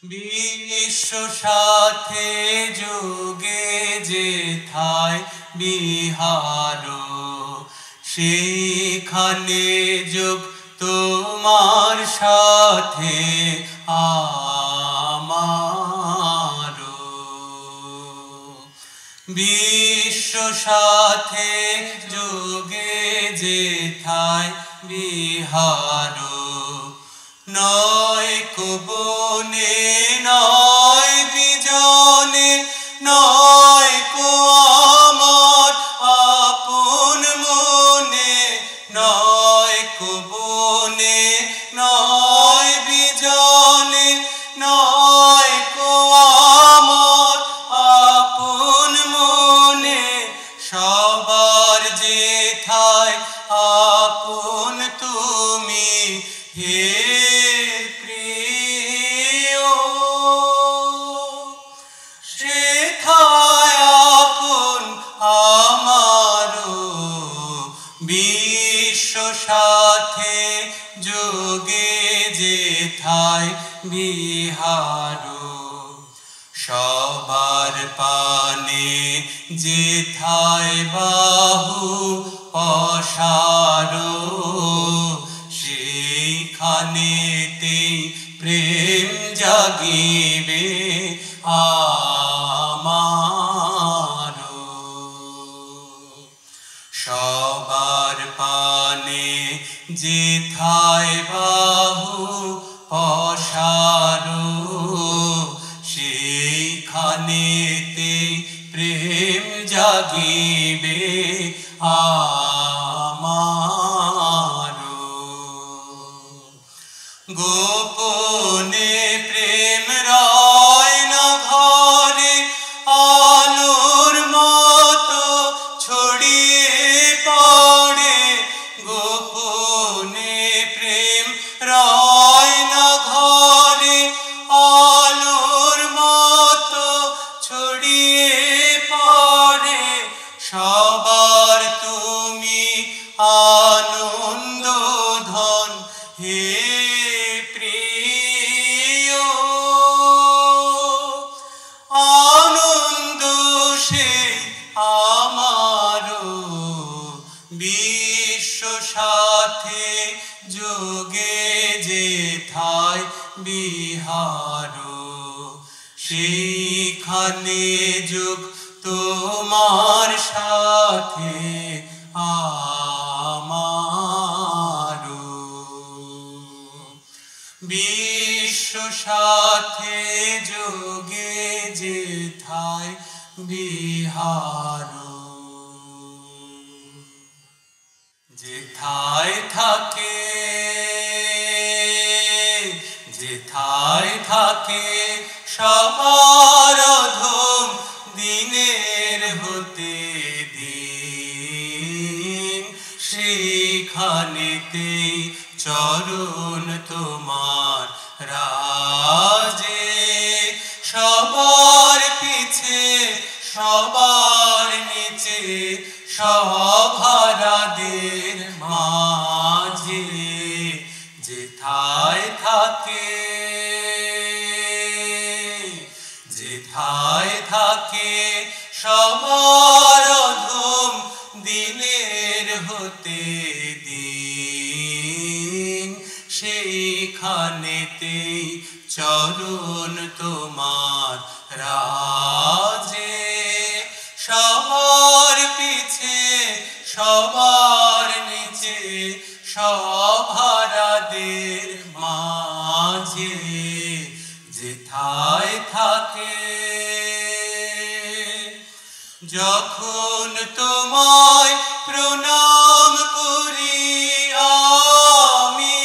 বিশ্ব সাথে যোগে যেথায় বিহার, সেখানে যোগ তোমার সাথে আমার। বিশ্ব সাথে যোগে যেথায় বিহার, নয় বনে নয় বিজনে, নয় আমার আপন মনে, নয় বনে নয় বিজনে, নয় আমার আপন মনে, সবার যেথায় আপন তুমি হে বিশ্ব সাথে যোগে যেথায় বিহার, সবার পানে যেথায় বাহু অসার, সেইখানেতে প্রেম জাগিবে আমার। সবার পানে যেথায় বাহু অসার, সেইখানেতে প্রেম জাগিবে আমার। গোপনে প্রেম রয় না ঘরে, আলোর মতো ছড়িয়ে পড়ে। গোপনে প্রেম রয় না ঘরে, আলোর মতো ছড়িয়ে পড়ে। সবার তুমি আনন্দ ধন হে প্রিয়, আনন্দ সে আমার। বিশ্ব সাথে যোগে যেথায় বিহার, সেইখানে যোগ তোমার সাথে আমার। বিশ্ব সাথে যোগে যেথায় বিহার, যেথায় থাকে, যেথায় থাকে সবার অধম দিনের হতে দিন, সেইখানেতে চরণ তোমার রাজে। সবার পিছে সবার নিচে, সভারাদের মাঝে যেথায় থাকে, যেথায় থাকে সবার অধম দিনের হতে দিন, সেইখানেতে চরণ তোমার রাজে। সবার পিছে সবার নিচে, সভারাদের মাঝে যেথায় থাকে। যখন তোমায় প্রণাম করি আমি,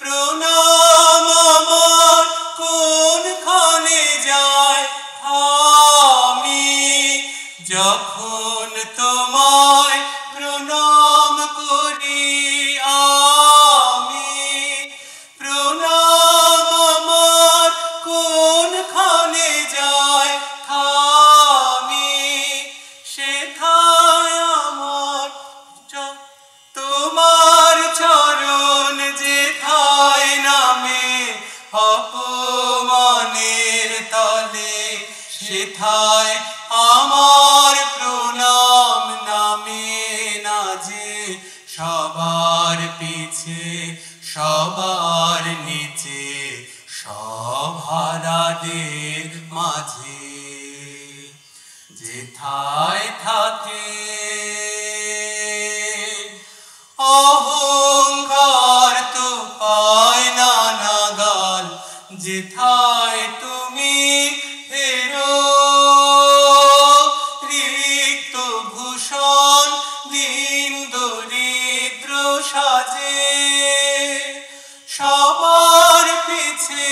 প্রণাম আমার কোনখানে যায় আমি। যখন তোমায় প্রণাম করি আমি, প্রণাম আমার কোনখানে যায় আমি। সেথায় চরণের তলে সেথায় আমার প্রণাম নামে না যে সবার পিছে সবার নিচে সভারাদের মাঝে যেথায় থাকে অহংকার তো পায় না নাগাল যেথায় তুমি ফেরো রিক্ত ভূষণ দিন দরিদ্র সাজে সবার পিছে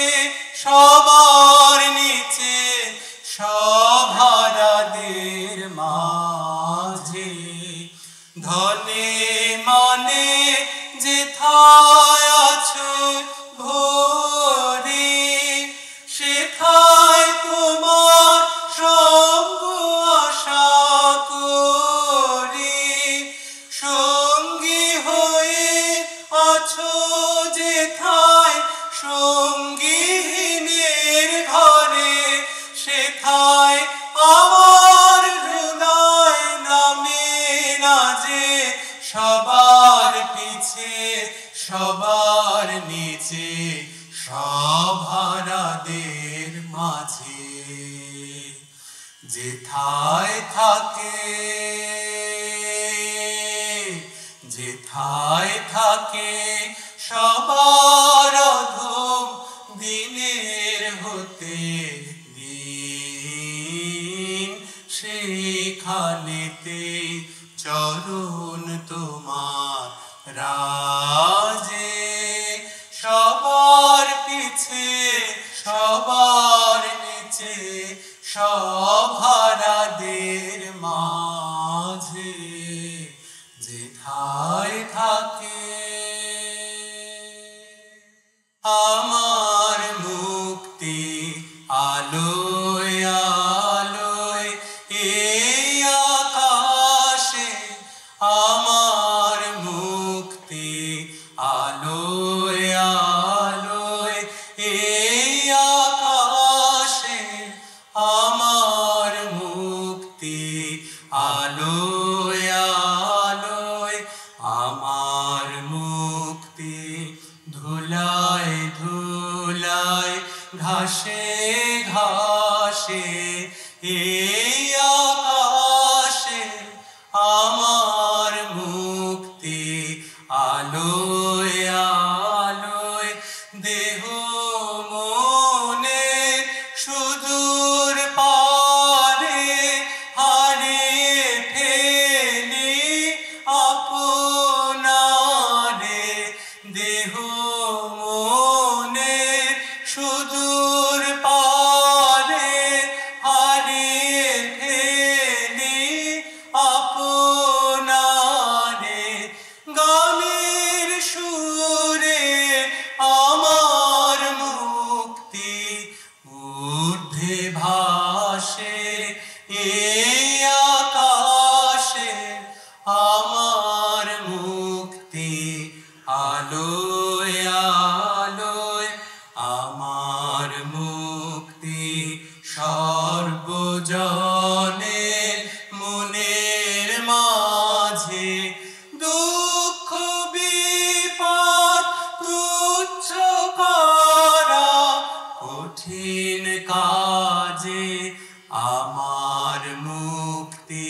সবার নিচে সভারাদের মাঝে ধনে মানে যেথায় আছো ভরে সেথায় তোমার সঙ্গ আশা করি সঙ্গী হয়ে আছো যেথায় সঙ্গীহীনের ঘরে সেথায় আমার হৃদয় নামে না যে সবার পিছে সবার নিচে সভারাদের মাঝে যেথায় থাকে যেথায় থাকে সবার অধম দিনের হতে দিন সেখানেতে চরণ তোমার রাজে সবার পিছে সবার নিচে সভারাদের মাঝে যেথায় থাকে আমার মুক্তি আলোয় আলোয় এই আকাশে আমার মুক্তি আলোয় আলোয় এই আকাশে আমার মুক্তি আলোয় আলোয় আমার মুক্তি ধুলায় ধুলায় ঘাসে ঘাসে এই আকাশে আমার মুক্তি আলোয় আলোয় দেহ মনে সুদূর পারে হারিয়ে ফেলি আপনারে দেহ মনে সুদূর পারে হারিয়ে ফেলি আপনারে গানের সুরে আমার মুক্তি ঊর্ধ্বে ভাসে এই আকাশে আমার মুক্তি আলোয় আলোয় আমার মুক্তি সর্বজনের মনের মাঝে দুঃখ বিপদ তুচ্ছ করা কঠিন কাজে আমার মুক্তি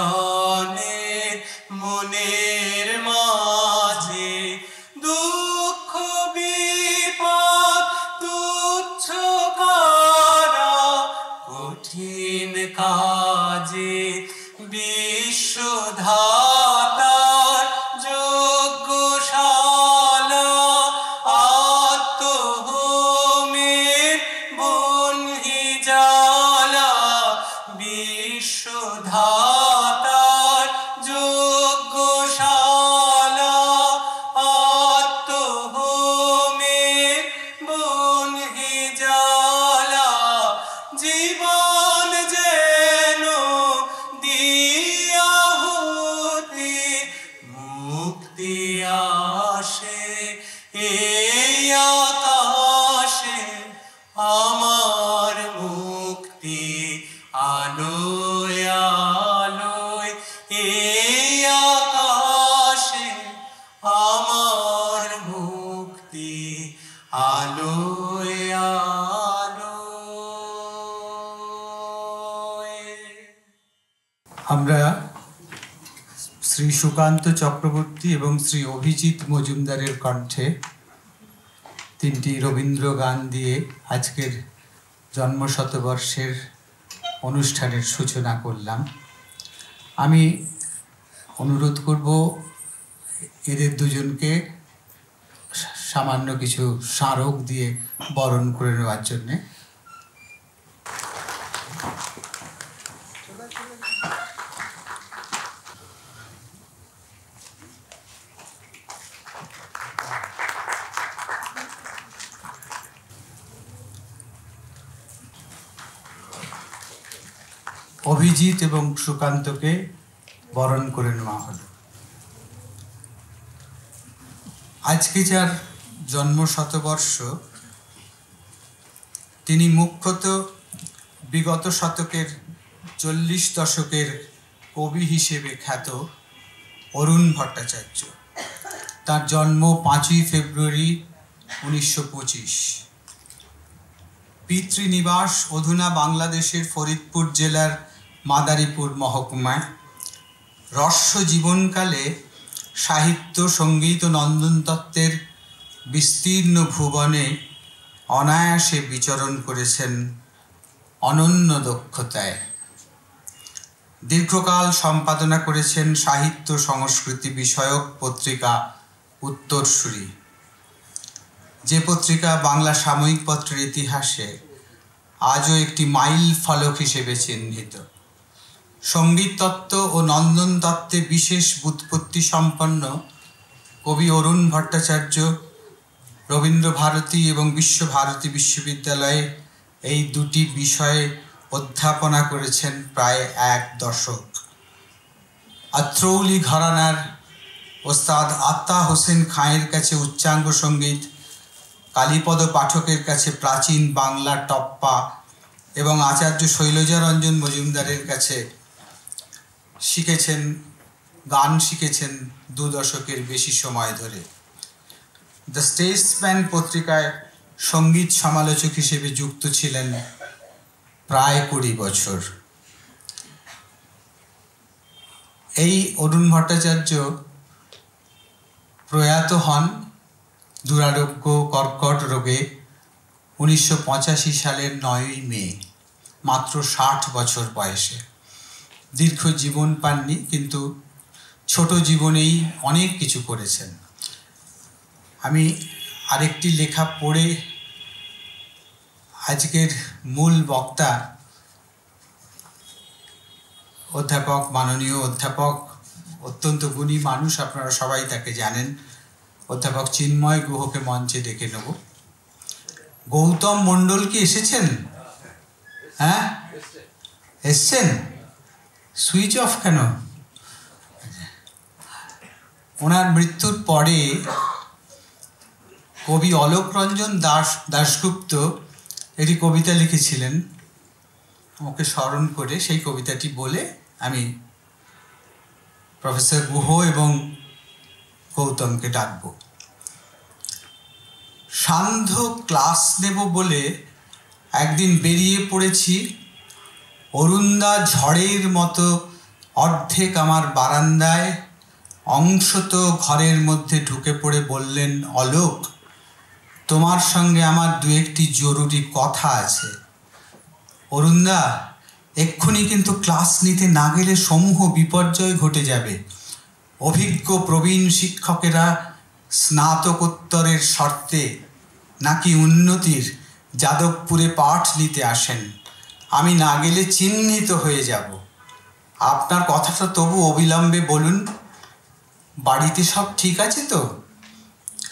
সর্বজনের মনের মাঝে দুঃখ বিপদ তুচ্ছ করা কঠিন কাজে বিশ্বধাতার যজ্ঞশালা আত্মহোমের বহ্নি জ্বালা বিশ্বধাতা আলোয় আলোয়। আমরা শ্রী সুকান্ত চক্রবর্তী এবং শ্রী অভিজিৎ মজুমদারের কণ্ঠে তিনটি রবীন্দ্র গান দিয়ে আজকের জন্মশতবর্ষের অনুষ্ঠানের সূচনা করলাম। আমি অনুরোধ করব এদের দুজনকে সামান্য কিছু স্মারক দিয়ে বরণ করে নেওয়ার জন্যে। অভিজিৎ এবং সুকান্তকে বরণ করে নেওয়া হলো। আজকে যার জন্ম শতবর্ষ, তিনি মুখ্যত বিগত শতকের 40 দশকের কবি হিসেবে খ্যাত অরুণ ভট্টাচার্য। তার জন্ম 5ই ফেব্রুয়ারি 1925। পিতৃনিবাস অধুনা বাংলাদেশের ফরিদপুর জেলার মাদারীপুর মহকুমায়। রস্য জীবনকালে সাহিত্য, সঙ্গীত ও নন্দনতত্ত্বের বিস্তীর্ণ ভুবনে অনায়াসে বিচরণ করেছেন অনন্য দক্ষতায়। দীর্ঘকাল সম্পাদনা করেছেন সাহিত্য সংস্কৃতি বিষয়ক পত্রিকা উত্তরসূরি, যে পত্রিকা বাংলা সাময়িক পত্রের ইতিহাসে আজও একটি মাইল ফলক হিসেবে চিহ্নিত। সঙ্গীত তত্ত্ব ও নন্দন তত্ত্বে বিশেষ ব্যুৎপত্তি সম্পন্ন কবি অরুণ ভট্টাচার্য রবীন্দ্রভারতী এবং বিশ্বভারতী বিশ্ববিদ্যালয়ে এই দুটি বিষয়ে অধ্যাপনা করেছেন প্রায় 1 দশক। আত্রৌলি ঘরানার ওস্তাদ আতা হোসেন খাঁয়ের কাছে উচ্চাঙ্গ সঙ্গীত, কালীপদ পাঠকের কাছে প্রাচীন বাংলা টপ্পা এবং আচার্য শৈলজারঞ্জন মজুমদারের কাছে গান শিখেছেন 2 দশকের বেশি সময় ধরে। দ্য স্টেটসম্যান পত্রিকায় সঙ্গীত সমালোচক হিসেবে যুক্ত ছিলেন প্রায় 20 বছর। এই অরুণ ভট্টাচার্য প্রয়াত হন দুরারোগ্য কর্কট রোগে 1985 সালের 9ই মে, মাত্র 60 বছর বয়সে। দীর্ঘ জীবন পাননি, কিন্তু ছোট জীবনেই অনেক কিছু করেছেন। আমি আরেকটি লেখা পড়ে আজকের মূল বক্তা অধ্যাপক, মাননীয় অধ্যাপক, অত্যন্ত গুণী মানুষ, আপনারা সবাই তাকে জানেন, অধ্যাপক চিন্ময় গুহকে মঞ্চে ডেকে নেব। গৌতম মণ্ডল কি এসেছেন? হ্যাঁ, এসছেন? সুইচ অফ কেন? ওনার মৃত্যুর পরে কবি অলোক রঞ্জন দাশগুপ্ত একটি কবিতা লিখেছিলেন, ওকে স্মরণ করে সেই কবিতাটি বলে আমি প্রফেসর গুহ এবং গৌতমকে ডাকব। সান্ধ্য ক্লাস নেব বলে একদিন বেরিয়ে পড়েছি, অরুণদা ঝড়ের মতো অর্ধেক আমার বারান্দায়, অংশত ঘরের মধ্যে ঢুকে পড়ে বললেন, অলোক, তোমার সঙ্গে আমার 2-1টি জরুরি কথা আছে। অরুণদা, এক্ষুনি কিন্তু ক্লাস নিতে না গেলে সমূহ বিপর্যয় ঘটে যাবে। অভিজ্ঞ প্রবীণ শিক্ষকেরা স্নাতকোত্তরের শর্তে নাকি উন্নতির যাদবপুরে পাঠ নিতে আসেন। আমি না গেলে চিহ্নিত হয়ে যাব। আপনার কথাটা তবু অবিলম্বে বলুন। বাড়িতে সব ঠিক আছে তো?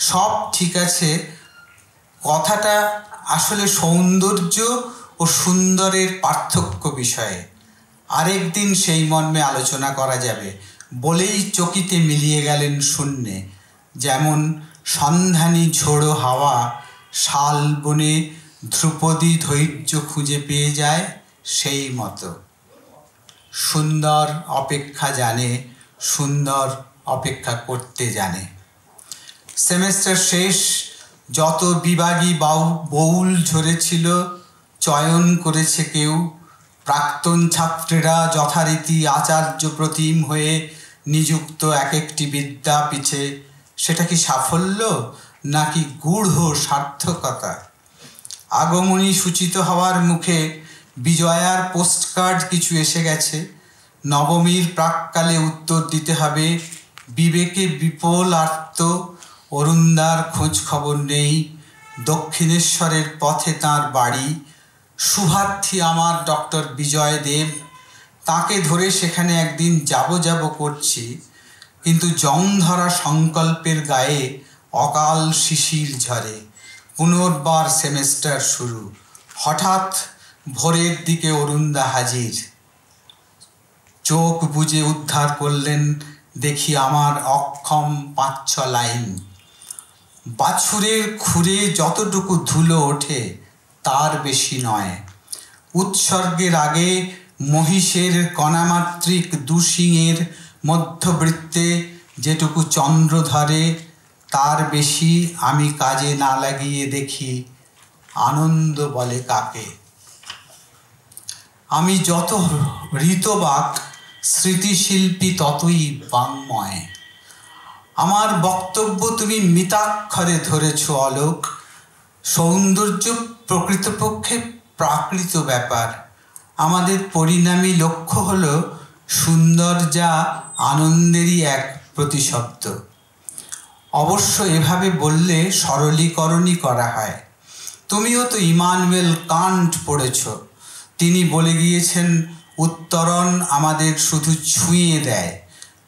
সব ঠিক আছে। কথাটা আসলে সৌন্দর্য ও সুন্দরের পার্থক্য বিষয়ে। আরেকদিন সেই মর্মে আলোচনা করা যাবে বলেই চকিতে মিলিয়ে গেলেন শূন্যে। যেমন সন্ধানী ঝোড়ো হাওয়া শাল বনে ধ্রুপদী ধৈর্য খুঁজে পেয়ে যায়, সেই মতো। সুন্দর অপেক্ষা জানে, সুন্দর অপেক্ষা করতে জানে। সেমেস্টার শেষ, যত বিভাগী বউল ঝরেছিল চয়ন করেছে কেউ। প্রাক্তন ছাত্রেরা যথারীতি আচার্য প্রতিম হয়ে নিযুক্ত এক একটি বিদ্যাপীঠে। সেটা কি সাফল্য নাকি গূঢ় সার্থকতা? আগমনী সূচিত হওয়ার মুখে বিজয়ার পোস্টকার্ড কিছু এসে গেছে। নবমীর প্রাক্কালে উত্তর দিতে হবে। বিবেকে বিপুল আর্ত। অরুণদার খোঁজ খবর নেই। দক্ষিণেশ্বরের পথে তাঁর বাড়ি। শুভার্থী আমার ডক্টর বিজয় দেব। তাকে ধরে সেখানে একদিন যাব করছি, কিন্তু জংধরা সংকল্পের গায়ে অকাল শিশির ঝরে। পুনর্বার সেমেস্টার শুরু। হঠাৎ ভোরের দিকে অরুণদা হাজির। চোখ বুজে উদ্ধার করলেন দেখি আমার অক্ষম 5-6 লাইন। বাছুরের খুরে যতটুকু ধুলো ওঠে তার বেশি নয়। উৎসর্গের আগে মহিষের কণামাত্রিক দুশিংয়ের মধ্যবৃত্তে যেটুকু চন্দ্র ধরে তার বেশি আমি কাজে না লাগিয়ে দেখি আনন্দ বলে কাকে। আমি যত ঋতবাক স্মৃতিশিল্পী ততই বাংময়। আমার বক্তব্য তুমি মিতাক্ষরে ধরেছ অলোক। সৌন্দর্য প্রকৃতপক্ষে প্রাকৃত ব্যাপার। আমাদের পরিণামী লক্ষ্য হল সুন্দর, যা আনন্দেরই এক প্রতিশব্দ। অবশ্য এভাবে বললে সরলীকরণই করা হয়। তুমিও তো ইমানুয়েল কান্ট পড়েছ। তিনি বলে গিয়েছেন উত্তরণ আমাদের শুধু ছুঁয়ে দেয়,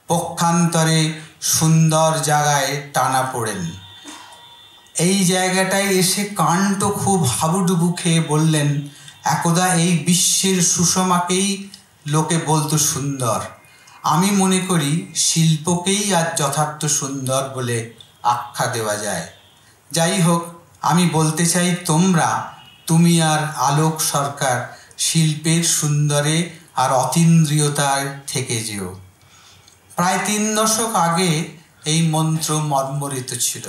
পক্ষান্তরে সুন্দর জায়গায় টানা পড়েন। এই জায়গাটায় এসে কান্টও খুব হাবুডুবু খেয়ে বললেন, একদা এই বিশ্বের সুষমাকেই লোকে বলতো সুন্দর। আমি মনে করি শিল্পকেই আজ যথার্থ সুন্দর বলে আখ্যা দেওয়া যায়। যাই হোক, আমি বলতে চাই তুমি আর আলোক সরকার শিল্পের সুন্দরে আর অতীন্দ্রিয়তায় থেকে যেও। প্রায় 3 দশক আগে এই মন্ত্র মর্মরিত ছিল।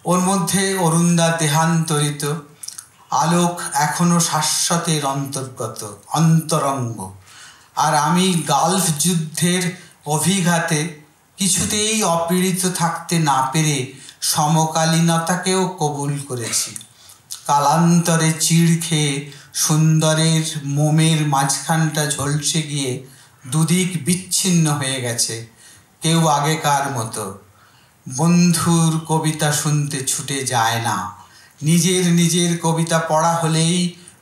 ওর মধ্যে অরুণদা দেহান্তরিত। আলোক এখনো শাশ্বতের অন্তরঙ্গ। আর আমি গালফ যুদ্ধের অভিঘাতে কিছুতেই অপীড়িত থাকতে না পেরে সমকালীনতাকেও কবুল করেছি। কালান্তরে চিড় খেয়ে সুন্দরের মোমের মাঝখানটা ঝলসে গিয়ে দুদিক বিচ্ছিন্ন হয়ে গেছে, কেউ আগেকার মতো। বন্ধুর কবিতা শুনতে ছুটে যায় না। নিজের কবিতা পড়া হলেই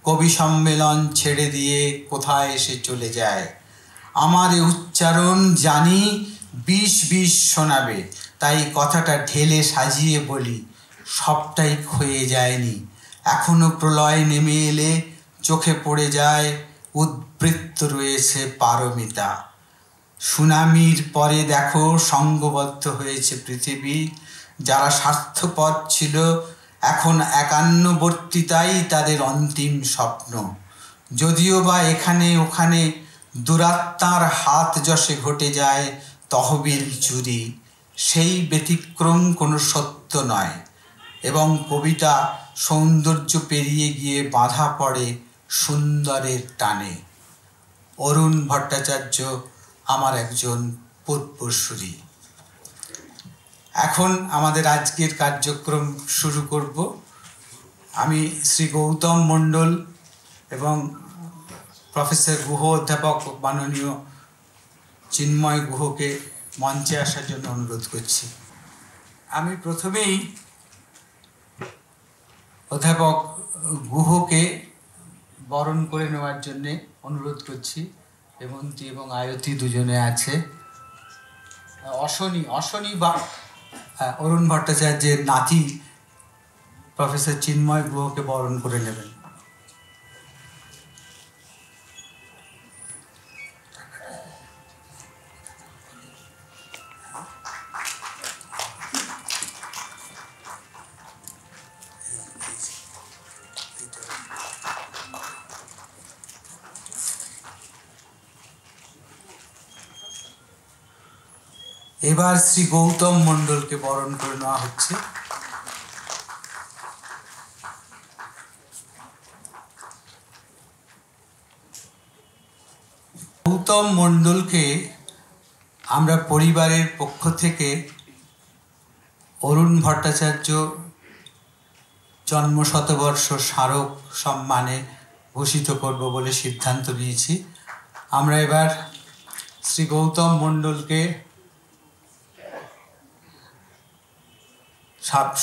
কবি সম্মেলন ছেড়ে দিয়ে কোথায় এসে চলে যায়। আমার এ উচ্চারণ জানি 20 শোনাবে, তাই কথাটা ঢেলে সাজিয়ে বলি, সবটাই ক্ষয়ে যায়নি। এখনো প্রলয় নেমে এলে চোখে পড়ে যায় উদ্বৃত্ত রয়েছে পারমিতা। সুনামির পরে দেখো সঙ্গবদ্ধ হয়েছে পৃথিবী। যারা স্বার্থপর ছিল এখন একান্নবর্তিতাই তাদের অন্তিম স্বপ্ন। যদিও বা এখানে ওখানে দুরাত্মার হাত যশে ঘটে যায় তহবিল চুরি, সেই ব্যতিক্রম কোনো সত্য নয়। এবং কবিতা সৌন্দর্য পেরিয়ে গিয়ে বাঁধা পড়ে সুন্দরের টানে। অরুণ ভট্টাচার্য আমার একজন পূর্বসূরি। এখন আমাদের আজকের কার্যক্রম শুরু করব। আমি শ্রী গৌতম মণ্ডল এবং প্রফেসর গুহ, অধ্যাপক মাননীয় চিন্ময় গুহকে মঞ্চে আসার জন্য অনুরোধ করছি। আমি প্রথমেই অধ্যাপক গুহকে বরণ করে নেওয়ার জন্যে অনুরোধ করছি। হেমন্তী এবং আয়তী দুজনে আছে। অশনি বা অরুণ ভট্টাচার্যের নাতি প্রফেসর চিন্ময় গুহকে বরণ করে নেবেন। এবার শ্রী গৌতম মণ্ডলকে বরণ করে নেওয়া হচ্ছে। গৌতম মণ্ডলকে আমরা পরিবারের পক্ষ থেকে অরুণ ভট্টাচার্য জন্মশতবর্ষ স্মারক সম্মানে ভূষিত করব বলে সিদ্ধান্ত নিয়েছি। আমরা এবার শ্রী গৌতম মণ্ডলকে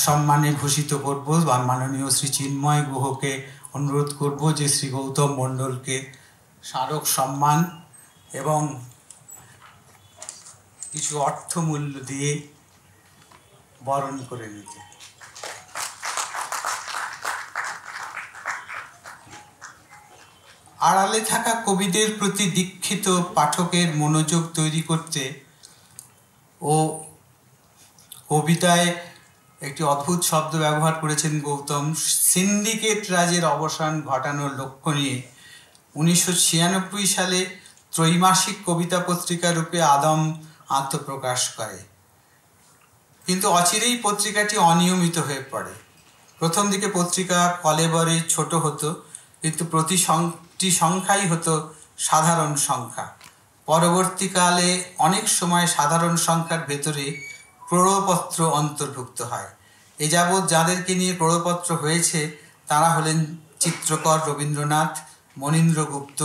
সম্মানে ভূষিত করব। মাননীয় শ্রী চিন্ময় গুহকে অনুরোধ করব যে শ্রী গৌতম মণ্ডলকে স্মারক সম্মান এবং কিছু অর্থমূল্য দিয়ে বরণ করে নিতে। আড়ালে থাকা কবিদের প্রতি দীক্ষিত পাঠকের মনোযোগ তৈরি করতে ও কবিতায় একটি অদ্ভুত শব্দ ব্যবহার করেছেন গৌতম, সিন্ডিকেট রাজের অবসান ঘটানোর লক্ষ্য নিয়ে 1996 সালে ত্রৈমাসিক কবিতা পত্রিকা রূপে আদম আত্মপ্রকাশ করে, কিন্তু অচিরেই পত্রিকাটি অনিয়মিত হয়ে পড়ে। প্রথম দিকে পত্রিকা কলেবরে ছোট হতো, কিন্তু প্রতি সংখ্যাই হতো সাধারণ সংখ্যা। পরবর্তীকালে অনেক সময় সাধারণ সংখ্যার ভেতরে প্রণয়পত্র অন্তর্ভুক্ত হয়। এ যাবৎ যাদেরকে নিয়ে প্রণয়পত্র হয়েছে তারা হলেন চিত্রকর রবীন্দ্রনাথ, মনীন্দ্র গুপ্ত,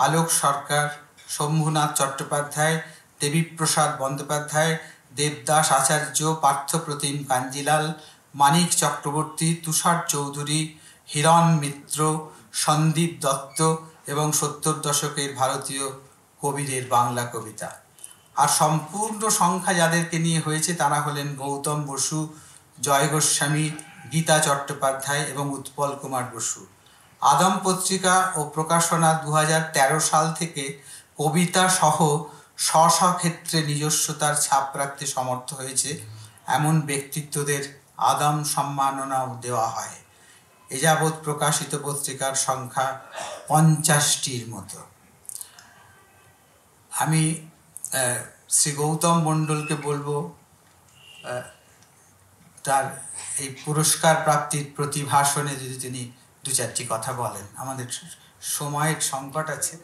আলোক সরকার, শম্ভুনাথ চট্টোপাধ্যায়, দেবীপ্রসাদ বন্দ্যোপাধ্যায়, দেবদাস আচার্য, পার্থপ্রতিম কাঞ্জিলাল, মানিক চক্রবর্তী, তুষার চৌধুরী, হিরণ মিত্র, সন্দীপ দত্ত এবং 70 দশকের ভারতীয় কবিদের বাংলা কবিতা। আর সম্পূর্ণ সংখ্যা যাদেরকে নিয়ে হয়েছে তারা হলেন গৌতম বসু, জয় গোস্বামী, গীতা চট্টোপাধ্যায় এবং উৎপল কুমার বসু। আদম পত্রিকা ও প্রকাশনা 2013 সাল থেকে কবিতা সহ স্ব ক্ষেত্রে নিজস্বতার ছাপ রাখতে সমর্থ হয়েছে এমন ব্যক্তিত্বদের আদম সম্মাননাও দেওয়া হয়। এ যাবৎ প্রকাশিত পত্রিকার সংখ্যা 50টির মতো। আমি শ্রী গৌতম মণ্ডলকে বলবো তার এই পুরস্কার প্রাপ্তির প্রতিভাষণে যদি তিনি 2-4টি কথা বলেন। আমাদের সময়ের সংকট আছে।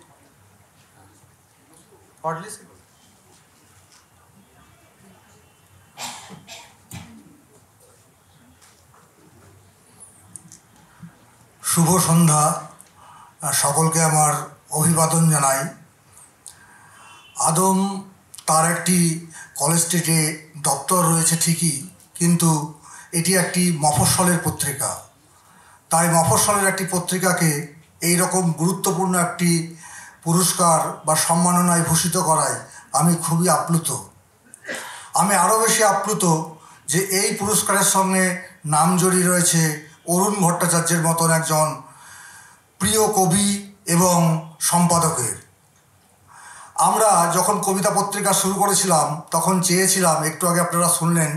শুভ সন্ধ্যা, সকলকে আমার অভিবাদন জানাই। আদম তার একটি কলেজ স্ট্রিটে দপ্তর রয়েছে ঠিকই, কিন্তু এটি একটি মফস্বলের পত্রিকা। তাই মফস্বলের একটি পত্রিকাকে এই রকম গুরুত্বপূর্ণ একটি পুরস্কার বা সম্মাননায় ভূষিত করায় আমি খুবই আপ্লুত। আমি আরও বেশি আপ্লুত যে এই পুরস্কারের সঙ্গে নাম জড়িয়ে রয়েছে অরুণ ভট্টাচার্যের মতন একজন প্রিয় কবি এবং সম্পাদকের। আমরা যখন কবিতা পত্রিকা শুরু করেছিলাম তখন চেয়েছিলাম, একটু আগে আপনারা শুনলেন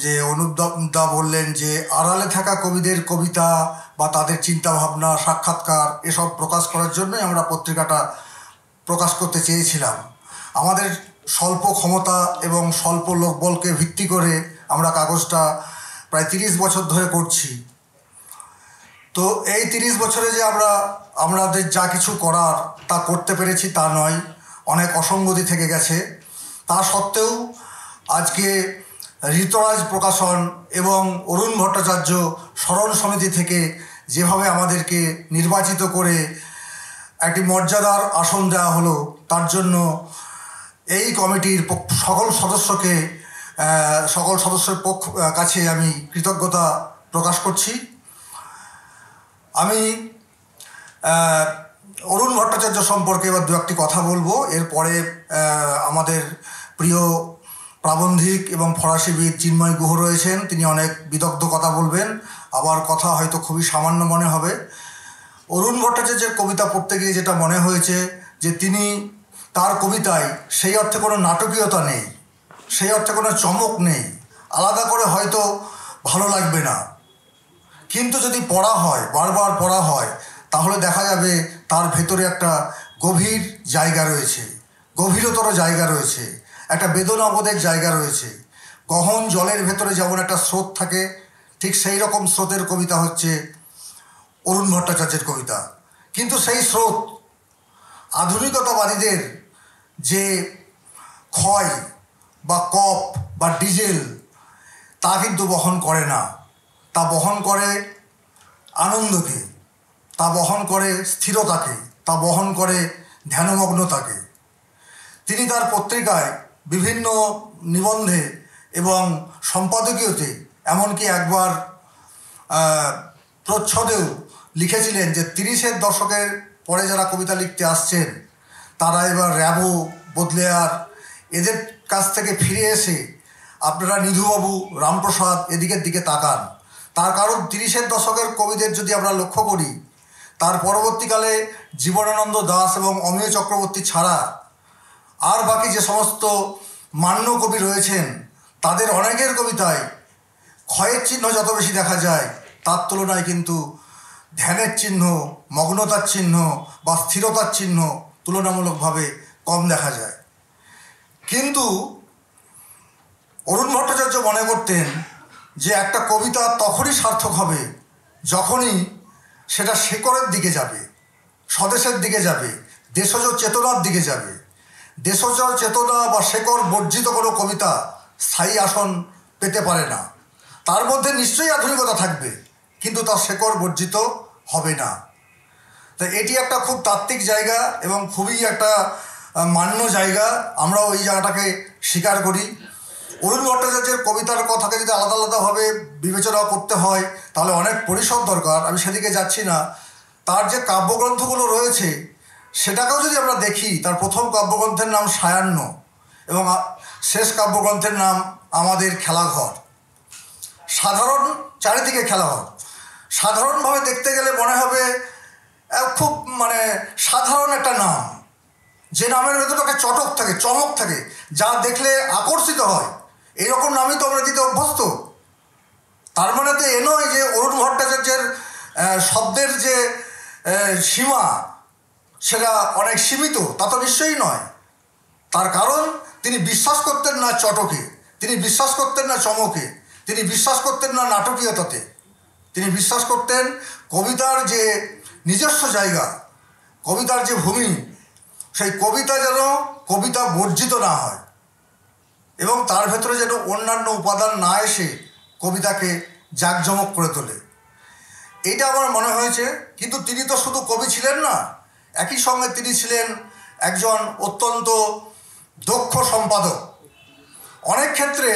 যে অনুপদা বললেন যে আড়ালে থাকা কবিদের কবিতা বা তাদের চিন্তাভাবনা, সাক্ষাৎকার এসব প্রকাশ করার জন্যই আমরা পত্রিকাটা প্রকাশ করতে চেয়েছিলাম। আমাদের স্বল্প ক্ষমতা এবং স্বল্প লোকবলকে ভিত্তি করে আমরা কাগজটা প্রায় 30 বছর ধরে করছি। তো এই 30 বছরে যে আমাদের যা কিছু করার তা করতে পেরেছি তা নয়, অনেক অসঙ্গতি থেকে গেছে। তা সত্ত্বেও আজকে ঋতরাজ প্রকাশন এবং অরুণ ভট্টাচার্য স্মরণ সমিতি থেকে যেভাবে আমাদেরকে নির্বাচিত করে একটি মর্যাদার আসন দেওয়া হলো, তার জন্য এই কমিটির সকল সদস্যের কাছে আমি কৃতজ্ঞতা প্রকাশ করছি। আমি অরুণ ভট্টাচার্য সম্পর্কে এবার 2-1টি কথা বলবো। এরপরে আমাদের প্রিয় প্রাবন্ধিক এবং ফরাসিবিদ চিন্ময় গুহ রয়েছেন, তিনি অনেক বিদগ্ধ কথা বলবেন, আবার কথা হয়তো খুবই সামান্য মনে হবে। অরুণ ভট্টাচার্যের কবিতা পড়তে গিয়ে যেটা মনে হয়েছে যে তিনি তার কবিতায় সেই অর্থে কোনো নাটকীয়তা নেই, সেই অর্থে কোনো চমক নেই, আলাদা করে হয়তো ভালো লাগবে না, কিন্তু যদি পড়া হয়, বারবার পড়া হয়, তাহলে দেখা যাবে তার ভেতরে একটা গভীর জায়গা রয়েছে, গভীরতর জায়গা রয়েছে, একটা বেদনাবোধের জায়গা রয়েছে। গহন জলের ভেতরে যেমন একটা স্রোত থাকে, ঠিক সেই রকম স্রোতের কবিতা হচ্ছে অরুণ ভট্টাচার্যের কবিতা। কিন্তু সেই স্রোত আধুনিকতাবাদীদের যে ক্ষয় বা কপ বা ডিজেল তা কিন্তু বহন করে না, তা বহন করে আনন্দকে, তা বহন করে স্থিরতাকে, তা বহন করে ধ্যানমগ্নতাকে। তিনি তার পত্রিকায় বিভিন্ন নিবন্ধে এবং সম্পাদকীয়তে, এমনকি একবার প্রচ্ছদেও লিখেছিলেন যে 30-এর দশকের পরে যারা কবিতা লিখতে আসছেন তারা এবার র্যাবো, বদলেয়ার এদের কাছ থেকে ফিরে এসে আপনারা নিধুবাবু, রামপ্রসাদ এদিকের দিকে তাকান। তার কারণ 30-এর দশকের কবিদের যদি আমরা লক্ষ্য করি, তার পরবর্তীকালে জীবনানন্দ দাশ এবং অমিয় চক্রবর্তী ছাড়া আর বাকি যে সমস্ত মান্য কবি রয়েছেন তাদের অনেকের কবিতায় ক্ষয়ের চিহ্ন যত বেশি দেখা যায়, তার তুলনায় কিন্তু ধ্যানের চিহ্ন, মগ্নতার চিহ্ন বা স্থিরতার চিহ্ন তুলনামূলকভাবে কম দেখা যায়। কিন্তু অরুণ ভট্টাচার্য মনে করতেন যে একটা কবিতা তখনই সার্থক হবে যখনই সেটা শেকড়ের দিকে যাবে, স্বদেশের দিকে যাবে, দেশজ চেতনার দিকে যাবে। দেশজ চেতনা বা শেকড় বর্জিত কোনো কবিতা স্থায়ী আসন পেতে পারে না। তার মধ্যে নিশ্চয়ই আধুনিকতা থাকবে, কিন্তু তার শেকড় বর্জিত হবে না। তো এটি একটা খুব তাত্ত্বিক জায়গা এবং খুবই একটা মান্য জায়গা, আমরাও এই জায়গাটাকে স্বীকার করি। অরুণ ভট্টাচার্যের কবিতার কথাকে যদি আলাদা আলাদাভাবে বিবেচনা করতে হয় তাহলে অনেক পরিসর দরকার, আমি সেদিকে যাচ্ছি না। তার যে কাব্যগ্রন্থগুলো রয়েছে সেটাকেও যদি আমরা দেখি, তার প্রথম কাব্যগ্রন্থের নাম সায়াহ্ন এবং শেষ কাব্যগ্রন্থের নাম আমাদের খেলাঘর। সাধারণ, চারিদিকে খেলাঘর। সাধারণভাবে দেখতে গেলে মনে হবে খুব সাধারণ একটা নাম, যে নামের ভেতরে একটা চটক থাকে, চমক থাকে, যা দেখলে আকর্ষিত হয়। এইরকম নামই তো আমরা দিতে অভ্যস্ত। তার মানে তো এ নয় যে অরুণ ভট্টাচার্যের শব্দের যে সীমা সেটা অনেক সীমিত, তা তো নিশ্চয়ই নয়। তার কারণ তিনি বিশ্বাস করতেন না চটকে, তিনি বিশ্বাস করতেন না চমকে, তিনি বিশ্বাস করতেন না নাটকীয়তাতে। তিনি বিশ্বাস করতেন কবিতার যে নিজস্ব জায়গা, কবিতার যে ভূমি, সেই কবিতা যেন কবিতা বর্জিত না হয় এবং তার ভেতরে যেন অন্যান্য উপাদান না এসে কবিতাকে জাঁকজমক করে তোলে। এইটা আমার মনে হয়েছে। কিন্তু তিনি তো শুধু কবি ছিলেন না, একই সঙ্গে তিনি ছিলেন একজন অত্যন্ত দক্ষ সম্পাদক। অনেক ক্ষেত্রে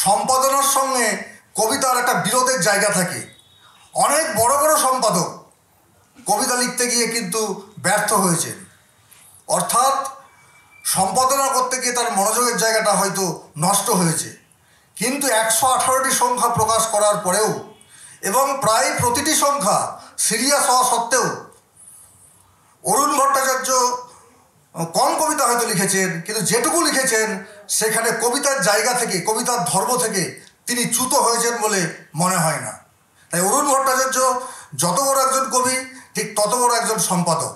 সম্পাদনার সঙ্গে কবিতার একটা বিরোধের জায়গা থাকে। অনেক বড় বড় সম্পাদক কবিতা লিখতে গিয়ে কিন্তু ব্যর্থ হয়েছেন, অর্থাৎ সম্পাদনা করতে গিয়ে তার মনোযোগের জায়গাটা হয়তো নষ্ট হয়েছে। কিন্তু 118টি সংখ্যা প্রকাশ করার পরেও এবং প্রায় প্রতিটি সংখ্যা সিরিয়াস হওয়া সত্ত্বেও অরুণ ভট্টাচার্য কম কবিতা হয়তো লিখেছেন, কিন্তু যেটুকু লিখেছেন সেখানে কবিতার জায়গা থেকে, কবিতার ধর্ম থেকে তিনি চ্যুত হয়েছেন বলে মনে হয় না। তাই অরুণ ভট্টাচার্য যত বড় একজন কবি, ঠিক তত বড় একজন সম্পাদক।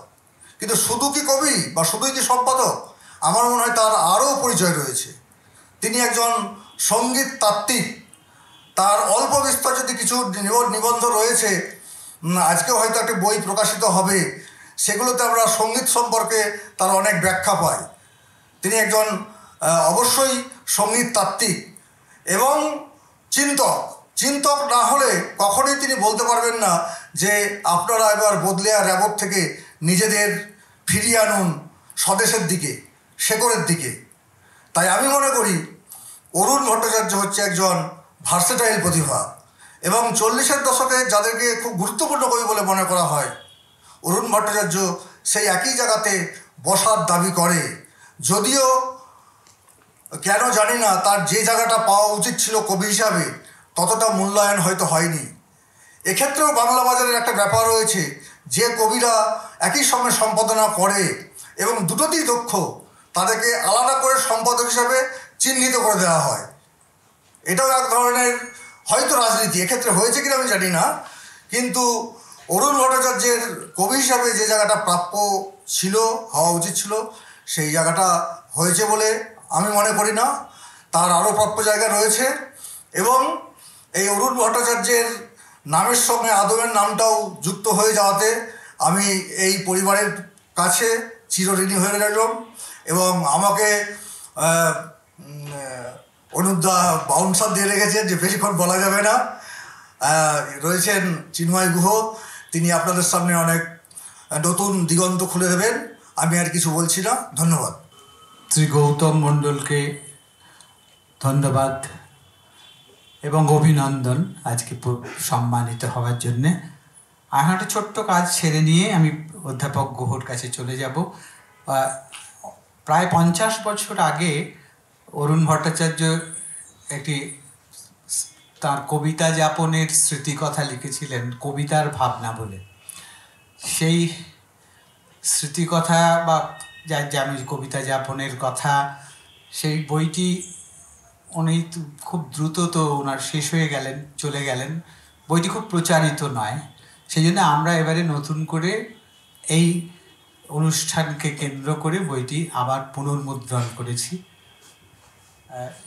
কিন্তু শুধু কি কবি বা শুধুই কি সম্পাদক? আমার মনে হয় তার আরও পরিচয় রয়েছে। তিনি একজন সঙ্গীত তাত্ত্বিক। তার অল্প বিস্তর যদি কিছু নিবন্ধ রয়েছে, আজকেও হয়তো একটা বই প্রকাশিত হবে, সেগুলোতে আমরা সঙ্গীত সম্পর্কে তার অনেক ব্যাখ্যা পাই। তিনি একজন অবশ্যই সঙ্গীত তাত্ত্বিক এবং চিন্তক না হলে কখনোই তিনি বলতে পারবেন না যে আপনারা এবার বদলেয়া র্যাবত থেকে নিজেদের ফিরিয়ে আনুন স্বদেশের দিকে, শেকড়ের দিকে। তাই আমি মনে করি অরুণ ভট্টাচার্য হচ্ছে একজন ভার্সেটাইল প্রতিভা এবং 40-এর দশকে যাদেরকে খুব গুরুত্বপূর্ণ কবি বলে মনে করা হয়, অরুণ ভট্টাচার্য সেই একই জায়গাতে বসার দাবি করে। যদিও কেন জানি না তার যে জায়গাটা পাওয়া উচিত ছিল কবি হিসাবে ততটা মূল্যায়ন হয়তো হয়নি। এক্ষেত্রেও বাংলা বাজারের একটা ব্যাপার রয়েছে, যে কবিরা একই সঙ্গে সম্পাদনা করে এবং দুটোতেই দক্ষ, তাদেরকে আলাদা করে সম্পাদক হিসাবে চিহ্নিত করে দেওয়া হয়। এটাও এক ধরনের হয়তো রাজনীতি, এক্ষেত্রে হয়েছে কিনা আমি জানি না। কিন্তু অরুণ ভট্টাচার্যের কবি হিসাবে যে জায়গাটা প্রাপ্য ছিল, হওয়া উচিত ছিল, সেই জায়গাটা হয়েছে বলে আমি মনে করি না। তার আরও প্রাপ্য জায়গা রয়েছে এবং এই অরুণ ভট্টাচার্যের নামের সঙ্গে আদমের নামটাও যুক্ত হয়ে যাওয়াতে আমি এই পরিবারের কাছে চিরঋণী হয়ে গেলাম। এবং আমাকে অনুপদা বাউন্সার দিয়ে রেখেছেন যে বেশিক্ষণ বলা যাবে না। রয়েছেন চিন্ময় গুহ, তিনি আপনাদের সামনে অনেক নতুন দিগন্ত খুলে দেবেন। আমি আর কিছু বলছি না, ধন্যবাদ। শ্রী গৌতম মণ্ডলকে ধন্যবাদ এবং অভিনন্দন আজকে সম্মানিত হওয়ার জন্যে। এখন একটা ছোট্ট কাজ ছেড়ে নিয়ে আমি অধ্যাপক গুহর কাছে চলে যাব। প্রায় 50 বছর আগে অরুণ ভট্টাচার্য একটি তার কবিতা যাপনের স্মৃতিকথা লিখেছিলেন, কবিতার ভাবনা বলে। সেই স্মৃতিকথা বা যেমন কবিতা যাপনের কথা, সেই বইটি উনি খুব দ্রুত তো ওনার শেষ হয়ে গেলেন, চলে গেলেন। বইটি খুব প্রচারিত নয়, সেই জন্য আমরা এবারে নতুন করে এই অনুষ্ঠানকে কেন্দ্র করে বইটি আবার পুনর্মুদ্রণ করেছি।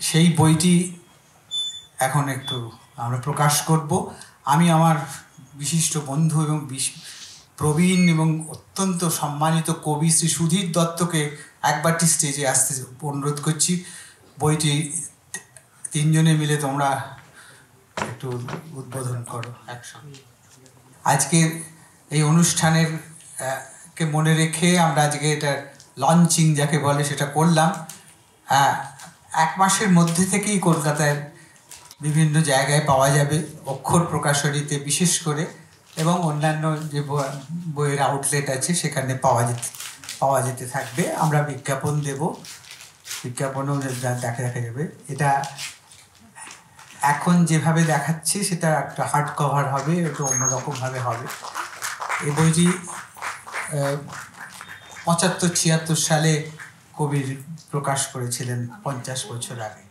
সেই বইটি এখন একটু আমরা প্রকাশ করব। আমি আমার বিশিষ্ট বন্ধু এবং প্রবীণ এবং অত্যন্ত সম্মানিত কবি শ্রী সুধীর দত্তকে একবারটি স্টেজে আসতে অনুরোধ করছি। বইটি 3 জনে মিলে তোমরা একটু উদ্বোধন করো একসঙ্গে। আজকের এই অনুষ্ঠানের কে মনে রেখে আমরা আজকে এটা লঞ্চিং যাকে বলে সেটা করলাম। 1 মাসের মধ্যে থেকেই কলকাতায় বিভিন্ন জায়গায় পাওয়া যাবে, অক্ষর প্রকাশনীতে বিশেষ করে, এবং অন্যান্য যে বইয়ের আউটলেট আছে সেখানে পাওয়া যেতে থাকবে। আমরা বিজ্ঞাপন দেব, বিজ্ঞাপনেও দেখা যাবে। এটা এখন যেভাবে দেখাচ্ছি সেটা একটা হার্ড কভার হবে, একটু অন্যরকমভাবে হবে। এই বইটি 75-76 সালে কবির প্রকাশ করেছিলেন, 50 বছর আগে।